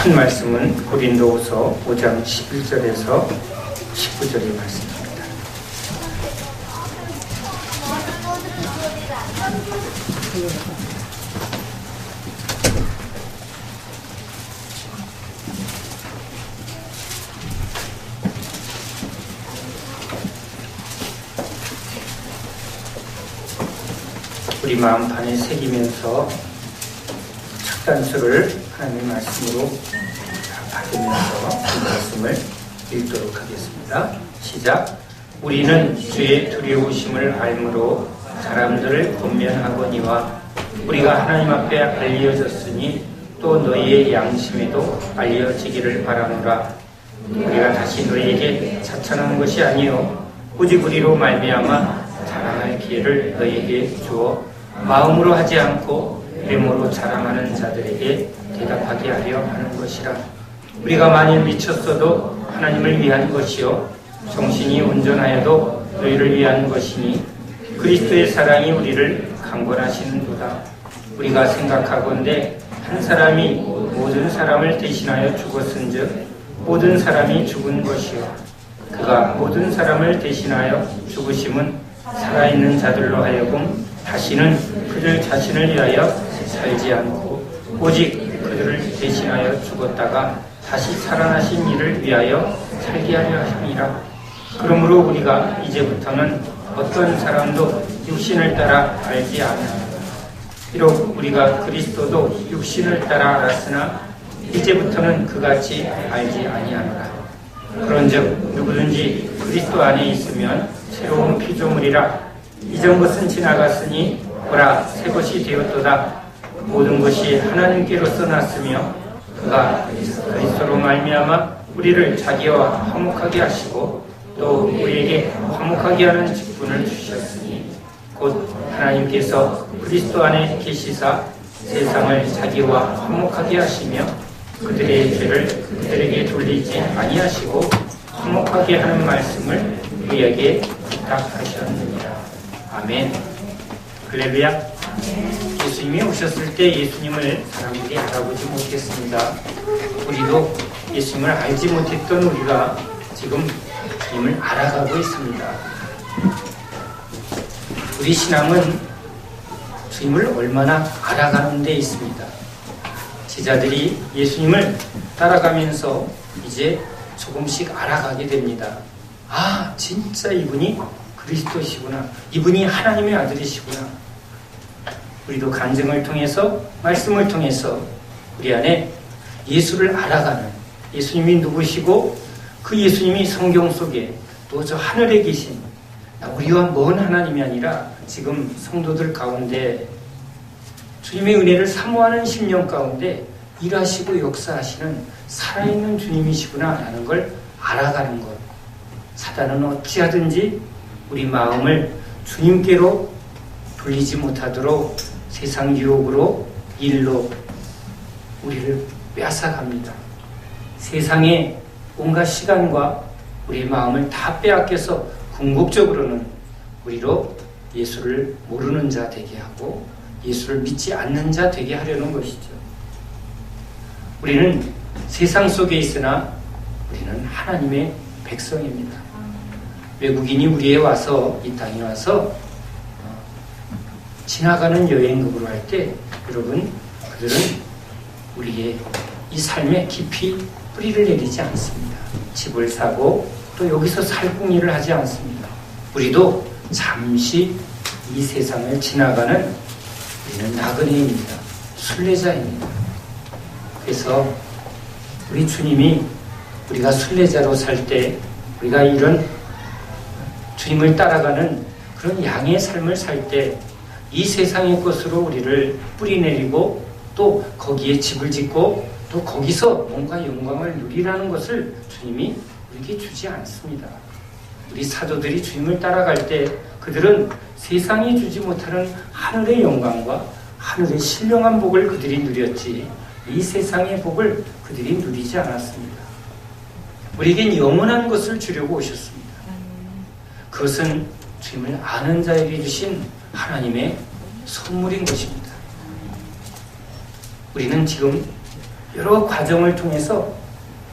한 말씀은 고린도후서 5장 11절에서 19절의 말씀입니다. 우리 마음판에 새기면서 첫 단수를 하나님의 말씀으로 받으면서 그 말씀을 읽도록 하겠습니다. 시작. 우리는 주의 두려우심을 알므로 사람들을 권면하거니와 우리가 하나님 앞에 알려졌으니 또 너희의 양심에도 알려지기를 바라노라. 우리가 다시 너희에게 자천한 것이 아니요 오직 우리로 말미암아 자랑할 기회를 너희에게 주어 마음으로 하지 않고 외모로 자랑하는 자들에게 대답하게 하려 하는 것이라. 우리가 만일 미쳤어도 하나님을 위한 것이요 정신이 온전하여도 너희를 위한 것이니 그리스도의 사랑이 우리를 강권하시는도다. 우리가 생각하건대 한 사람이 모든 사람을 대신하여 죽었은즉 모든 사람이 죽은 것이요 그가 모든 사람을 대신하여 죽으심은 살아있는 자들로 하여금 다시는 그들 자신을 위하여 살지 않고 오직 그들을 대신하여 죽었다가 다시 살아나신 이를 위하여 살게 하려 하심이라. 그러므로 우리가 이제부터는 어떤 사람도 육신을 따라 알지 않으나 비록 우리가 그리스도도 육신을 따라 알았으나 이제부터는 그같이 알지 아니하노라. 그런즉 누구든지 그리스도 안에 있으면 새로운 피조물이라. 이전 것은 지나갔으니 보라 새 것이 되었도다. 모든 것이 하나님께로서 났으며 그가 그리스도로 말미암아 우리를 자기와 화목하게 하시고 또 우리에게 화목하게 하는 직분을 주셨으니 곧 하나님께서 그리스도 안에 계시사 세상을 자기와 화목하게 하시며 그들의 죄를 그들에게 돌리지 아니하시고 화목하게 하는 말씀을 우리에게 부탁하셨느니라. 아멘. 할렐루야. 예수님이 오셨을 때 예수님을 사람들이 알아보지 못했습니다. 우리도 예수님을 알지 못했던 우리가 지금 주님을 알아가고 있습니다. 우리 신앙은 주님을 얼마나 알아가는 데 있습니다. 제자들이 예수님을 따라가면서 이제 조금씩 알아가게 됩니다. 아, 진짜 이분이 그리스도시구나. 이분이 하나님의 아들이시구나. 우리도 간증을 통해서 말씀을 통해서 우리 안에 예수를 알아가는 예수님이 누구시고 그 예수님이 성경 속에 또 저 하늘에 계신 우리와 먼 하나님이 아니라 지금 성도들 가운데 주님의 은혜를 사모하는 심령 가운데 일하시고 역사하시는 살아있는 주님이시구나 라는 걸 알아가는 것. 사단은 어찌하든지 우리 마음을 주님께로 돌리지 못하도록 세상 유혹으로 일로 우리를 빼앗아갑니다. 세상의 온갖 시간과 우리의 마음을 다 빼앗겨서 궁극적으로는 우리로 예수를 모르는 자 되게 하고 예수를 믿지 않는 자 되게 하려는 것이죠. 우리는 세상 속에 있으나 우리는 하나님의 백성입니다. 외국인이 우리에 와서 이 땅에 와서 지나가는 여행급으로 할 때 여러분 그들은 우리의 이 삶에 깊이 뿌리를 내리지 않습니다. 집을 사고 또 여기서 살궁리를 하지 않습니다. 우리도 잠시 이 세상을 지나가는 우리는 나그네입니다. 순례자입니다. 그래서 우리 주님이 우리가 순례자로 살 때 우리가 이런 주님을 따라가는 그런 양의 삶을 살 때 이 세상의 것으로 우리를 뿌리내리고 또 거기에 집을 짓고 또 거기서 뭔가 영광을 누리라는 것을 주님이 우리에게 주지 않습니다. 우리 사도들이 주님을 따라갈 때 그들은 세상이 주지 못하는 하늘의 영광과 하늘의 신령한 복을 그들이 누렸지 이 세상의 복을 그들이 누리지 않았습니다. 우리에겐 영원한 것을 주려고 오셨습니다. 그것은 주님을 아는 자에게 주신 하나님의 선물인 것입니다. 우리는 지금 여러 과정을 통해서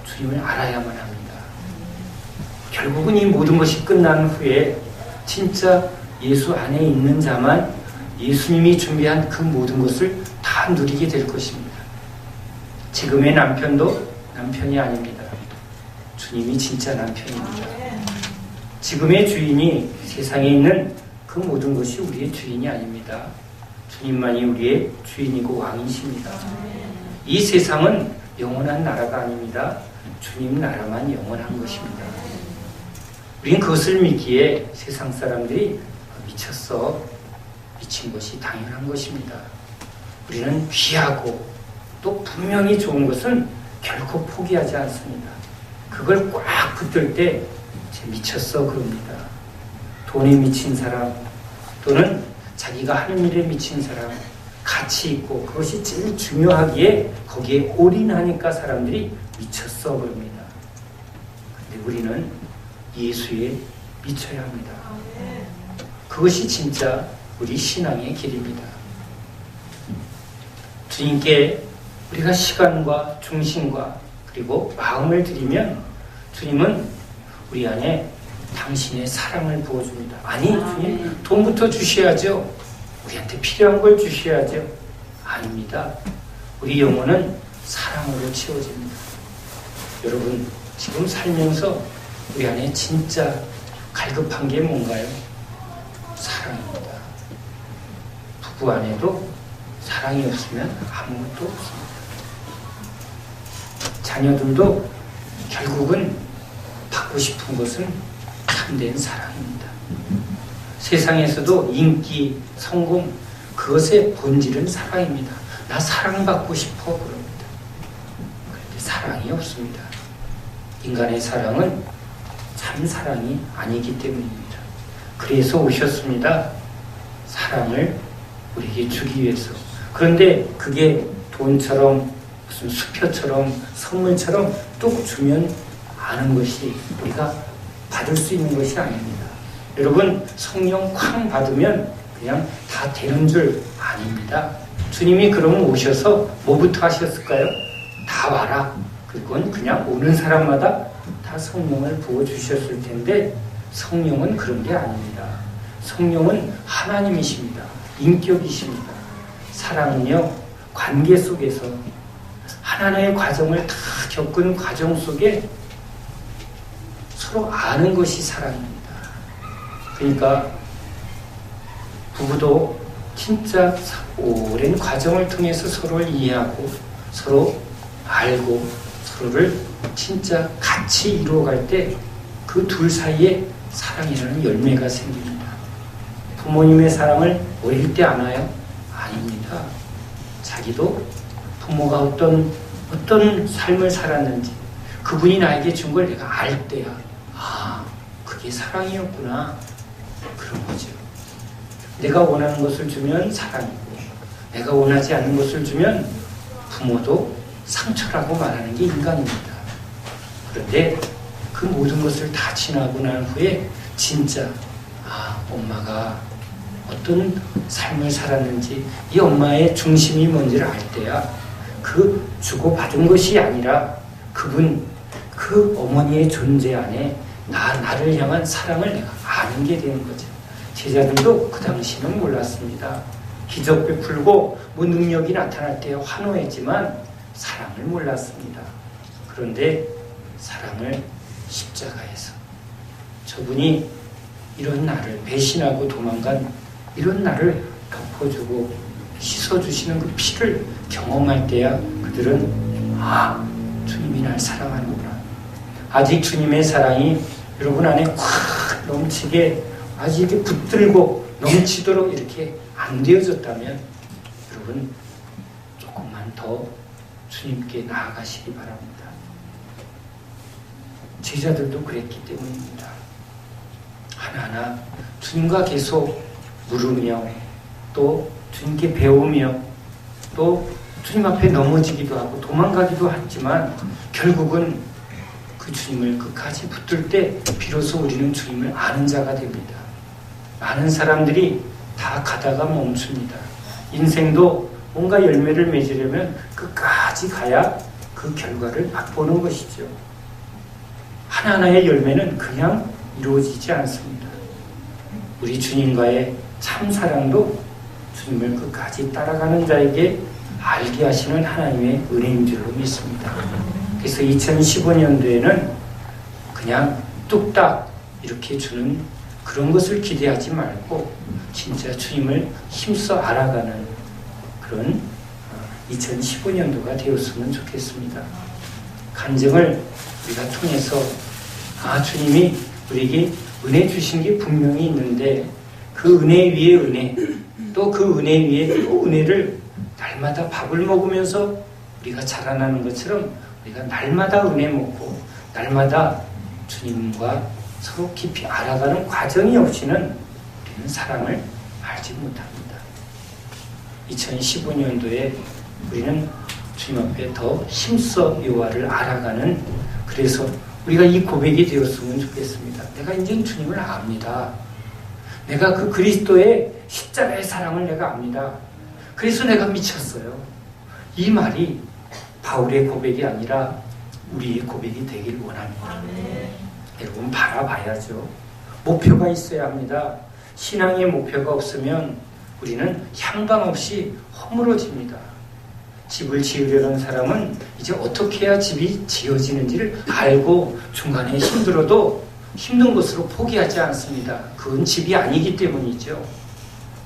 주님을 알아야만 합니다. 결국은 이 모든 것이 끝난 후에 진짜 예수 안에 있는 자만 예수님이 준비한 그 모든 것을 다 누리게 될 것입니다. 지금의 남편도 남편이 아닙니다. 주님이 진짜 남편입니다. 지금의 주인이 세상에 있는 그 모든 것이 우리의 주인이 아닙니다. 주님만이 우리의 주인이고 왕이십니다. 이 세상은 영원한 나라가 아닙니다. 주님 나라만 영원한 것입니다. 우린 그것을 믿기에 세상 사람들이 미쳤어, 미친 것이 당연한 것입니다. 우리는 귀하고 또 분명히 좋은 것은 결코 포기하지 않습니다. 그걸 꽉 붙들 때 미쳤어 그럽니다. 돈에 미친 사람 또는 자기가 하는 일에 미친 사람, 가치 있고 그것이 제일 중요하기에 거기에 올인하니까 사람들이 미쳤어 그럽니다. 그런데 우리는 예수에 미쳐야 합니다. 그것이 진짜 우리 신앙의 길입니다. 주님께 우리가 시간과 중심과 그리고 마음을 드리면 주님은 우리 안에 당신의 사랑을 부어줍니다. 아니 주님 돈부터 주셔야죠. 우리한테 필요한 걸 주셔야죠. 아닙니다. 우리 영혼은 사랑으로 채워집니다. 여러분 지금 살면서 우리 안에 진짜 갈급한 게 뭔가요? 사랑입니다. 부부 안에도 사랑이 없으면 아무것도 없습니다. 자녀들도 결국은 받고 싶은 것은 참된 사랑입니다. 세상에서도 인기, 성공, 그것의 본질은 사랑입니다. 나 사랑받고 싶어 그럽니다. 그런데 사랑이 없습니다. 인간의 사랑은 참 사랑이 아니기 때문입니다. 그래서 오셨습니다. 사랑을 우리에게 주기 위해서. 그런데 그게 돈처럼 무슨 수표처럼 선물처럼 뚝 주면 아는 것이 우리가 받을 수 있는 것이 아닙니다. 여러분 성령 쾅 받으면 그냥 다 되는 줄 아닙니다. 주님이 그러면 오셔서 뭐부터 하셨을까요? 다 와라. 그건 그냥 오는 사람마다 다 성령을 부어주셨을 텐데 성령은 그런 게 아닙니다. 성령은 하나님이십니다. 인격이십니다. 사랑은요 관계 속에서 하나님의 과정을 다 겪은 과정 속에 서로 아는 것이 사랑입니다. 그러니까 부부도 진짜 오랜 과정을 통해서 서로를 이해하고 서로 알고 서로를 진짜 같이 이루어갈 때 그 둘 사이에 사랑이라는 열매가 생깁니다. 부모님의 사랑을 어릴 때 아나요? 아닙니다. 자기도 부모가 어떤 삶을 살았는지 그분이 나에게 준 걸 내가 알 때야 아 그게 사랑이었구나 그런 거죠. 내가 원하는 것을 주면 사랑이고 내가 원하지 않는 것을 주면 부모도 상처라고 말하는 게 인간입니다. 그런데 그 모든 것을 다 지나고 난 후에 진짜 엄마가 어떤 삶을 살았는지 이 엄마의 중심이 뭔지를 알 때야 그 주고받은 것이 아니라 그분 그 어머니의 존재 안에 나를 향한 사랑을 내가 아는 게 되는 거죠. 제자들도 그 당시는 몰랐습니다. 기적 베풀고 뭐 능력이 나타날 때 환호했지만 사랑을 몰랐습니다. 그런데 사랑을 십자가에서 저분이 이런 나를 배신하고 도망간 이런 나를 덮어주고 씻어주시는 그 피를 경험할 때야 그들은 주님이 날 사랑하는구나. 아직 주님의 사랑이 여러분 안에 확 넘치게 아직 이렇게 붙들고 넘치도록 이렇게 안 되어졌다면 여러분 조금만 더 주님께 나아가시기 바랍니다. 제자들도 그랬기 때문입니다. 하나하나 주님과 계속 물으며 또 주님께 배우며 또 주님 앞에 넘어지기도 하고 도망가기도 했지만 결국은 그 주님을 끝까지 붙들 때 비로소 우리는 주님을 아는 자가 됩니다. 많은 사람들이 다 가다가 멈춥니다. 인생도 뭔가 열매를 맺으려면 끝까지 가야 그 결과를 맛보는 것이죠. 하나하나의 열매는 그냥 이루어지지 않습니다. 우리 주님과의 참 사랑도 주님을 끝까지 따라가는 자에게 알게 하시는 하나님의 은혜인 줄로 믿습니다. 그래서 2015년도에는 그냥 뚝딱 이렇게 주는 그런 것을 기대하지 말고 진짜 주님을 힘써 알아가는 그런 2015년도가 되었으면 좋겠습니다. 간증을 우리가 통해서 주님이 우리에게 은혜 주신 게 분명히 있는데 그 은혜 위에 은혜, 또 그 은혜 위에 또 은혜를 날마다 밥을 먹으면서 우리가 자라나는 것처럼 우리가 날마다 은혜 먹고 날마다 주님과 서로 깊이 알아가는 과정이 없이는 우리는 사랑을 알지 못합니다. 2015년도에 우리는 주님 앞에 더 힘써 여호와를 알아가는, 그래서 우리가 이 고백이 되었으면 좋겠습니다. 내가 이제 주님을 압니다. 내가 그 그리스도의 십자가의 사랑을 내가 압니다. 그래서 내가 미쳤어요. 이 말이 바울의 고백이 아니라 우리의 고백이 되길 원합니다. 여러분 바라봐야죠. 목표가 있어야 합니다. 신앙의 목표가 없으면 우리는 향방 없이 허물어집니다. 집을 지으려는 사람은 이제 어떻게 해야 집이 지어지는지를 알고 중간에 힘들어도 힘든 것으로 포기하지 않습니다. 그건 집이 아니기 때문이죠.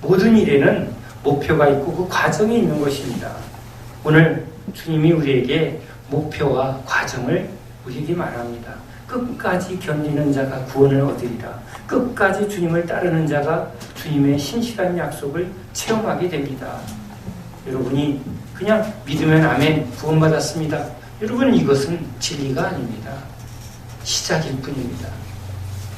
모든 일에는 목표가 있고 그 과정이 있는 것입니다. 오늘 주님이 우리에게 목표와 과정을 우리에게 말합니다. 끝까지 견디는 자가 구원을 얻으리라. 끝까지 주님을 따르는 자가 주님의 신실한 약속을 체험하게 됩니다. 여러분이 그냥 믿으면 아멘, 구원받았습니다. 여러분 이것은 진리가 아닙니다. 시작일 뿐입니다.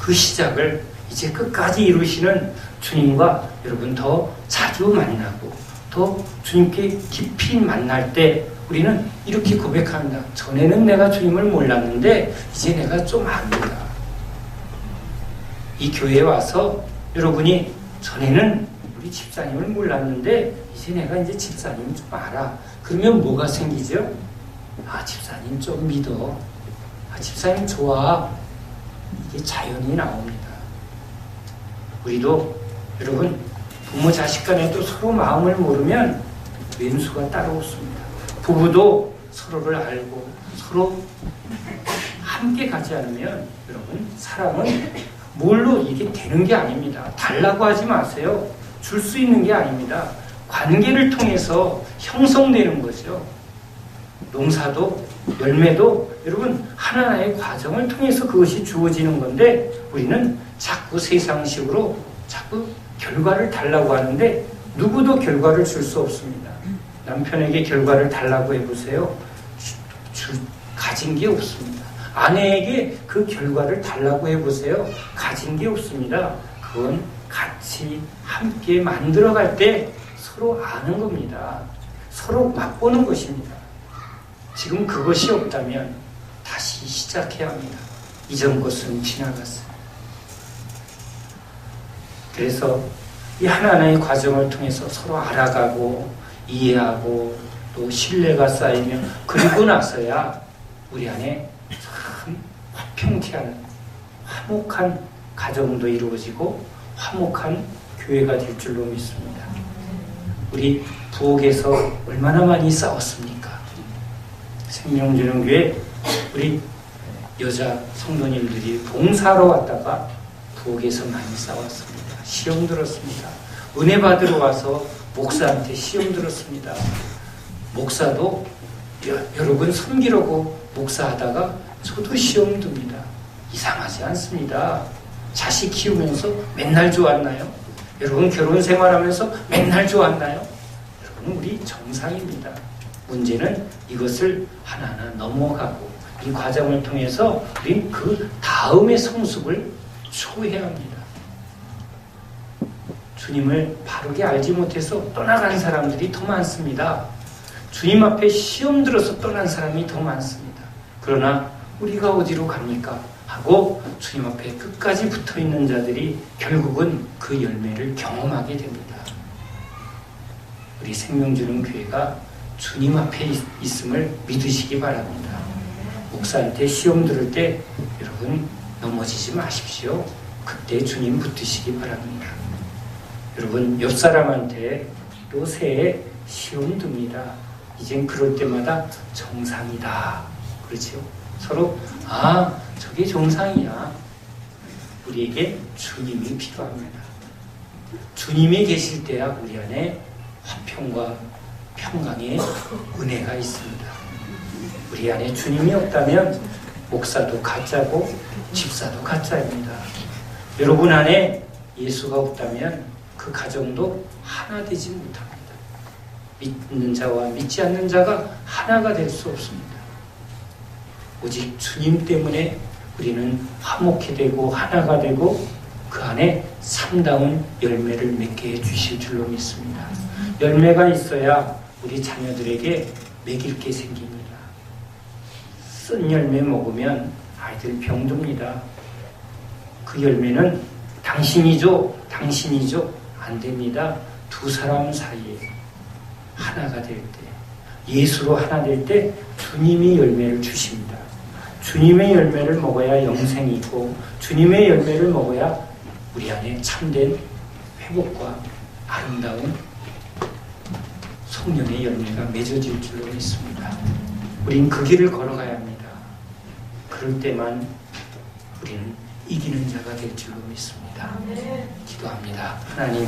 그 시작을 이제 끝까지 이루시는 주님과 여러분 더 자주 만나고 더 주님께 깊이 만날 때 우리는 이렇게 고백합니다. 전에는 내가 주님을 몰랐는데 이제 내가 좀 압니다. 이 교회에 와서 여러분이 전에는 우리 집사님을 몰랐는데 이제 내가 이제 집사님 좀 알아. 그러면 뭐가 생기죠? 집사님 좀 믿어. 집사님 좋아. 이게 자연이 나옵니다. 우리도 여러분 부모 자식 간에도 서로 마음을 모르면 왼수가 따로 없습니다. 부부도 서로를 알고 서로 함께 가지 않으면 여러분 사랑은 뭘로 이게 되는 게 아닙니다. 달라고 하지 마세요. 줄 수 있는 게 아닙니다. 관계를 통해서 형성되는 거죠. 농사도 열매도 여러분 하나하나의 과정을 통해서 그것이 주어지는 건데 우리는 자꾸 세상식으로 자꾸 결과를 달라고 하는데 누구도 결과를 줄 수 없습니다. 남편에게 결과를 달라고 해보세요. 가진 게 없습니다. 아내에게 그 결과를 달라고 해보세요. 가진 게 없습니다. 그건 같이 함께 만들어갈 때 서로 아는 겁니다. 서로 맛보는 것입니다. 지금 그것이 없다면 다시 시작해야 합니다. 이전 것은 지나갔어요. 그래서 이 하나하나의 과정을 통해서 서로 알아가고 이해하고 또 신뢰가 쌓이면 그리고 나서야 우리 안에 참 화평케하는 화목한 가정도 이루어지고 화목한 교회가 될 줄로 믿습니다. 우리 부엌에서 얼마나 많이 싸웠습니까? 생명주는 교회 우리 여자 성도님들이 봉사하러 왔다가 부엌에서 많이 싸웠습니다. 시험 들었습니다. 은혜 받으러 와서 목사한테 시험 들었습니다. 목사도 여러분 섬기려고 목사하다가 저도 시험 듭니다. 이상하지 않습니다. 자식 키우면서 맨날 좋았나요? 여러분 결혼 생활하면서 맨날 좋았나요? 여러분 우리 정상입니다. 문제는 이것을 하나하나 넘어가고 이 과정을 통해서 우리 그 다음의 성숙을 초해야 합니다. 주님을 바르게 알지 못해서 떠나간 사람들이 더 많습니다. 주님 앞에 시험 들어서 떠난 사람이 더 많습니다. 그러나 우리가 어디로 갑니까? 하고 주님 앞에 끝까지 붙어있는 자들이 결국은 그 열매를 경험하게 됩니다. 우리 생명주는 교회가 주님 앞에 있음을 믿으시기 바랍니다. 목사한테 시험 들을 때 여러분 넘어지지 마십시오. 그때 주님 붙드시기 바랍니다. 여러분 옆 사람한테 또 새해 시험 듭니다. 이젠 그럴 때마다 정상이다. 그렇죠? 서로 저게 정상이야. 우리에게 주님이 필요합니다. 주님이 계실 때야 우리 안에 화평과 평강의 은혜가 있습니다. 우리 안에 주님이 없다면 목사도 가짜고 집사도 가짜입니다. 여러분 안에 예수가 없다면 그 가정도 하나 되지 못합니다. 믿는 자와 믿지 않는 자가 하나가 될 수 없습니다. 오직 주님 때문에 우리는 화목히 되고 하나가 되고 그 안에 참다운 열매를 맺게 해주실 줄로 믿습니다. 열매가 있어야 우리 자녀들에게 먹일 게 생깁니다. 쓴 열매 먹으면 아이들 병듭니다. 그 열매는 당신이죠 안 됩니다. 두 사람 사이에 하나가 될 때, 예수로 하나 될 때 주님이 열매를 주십니다. 주님의 열매를 먹어야 영생이 있고 주님의 열매를 먹어야 우리 안에 참된 회복과 아름다운 성령의 열매가 맺어질 줄로 믿습니다. 우린 그 길을 걸어가야 합니다. 그럴 때만 우리는 이기는 자가 될 줄로 믿습니다. 기도합니다. 하나님,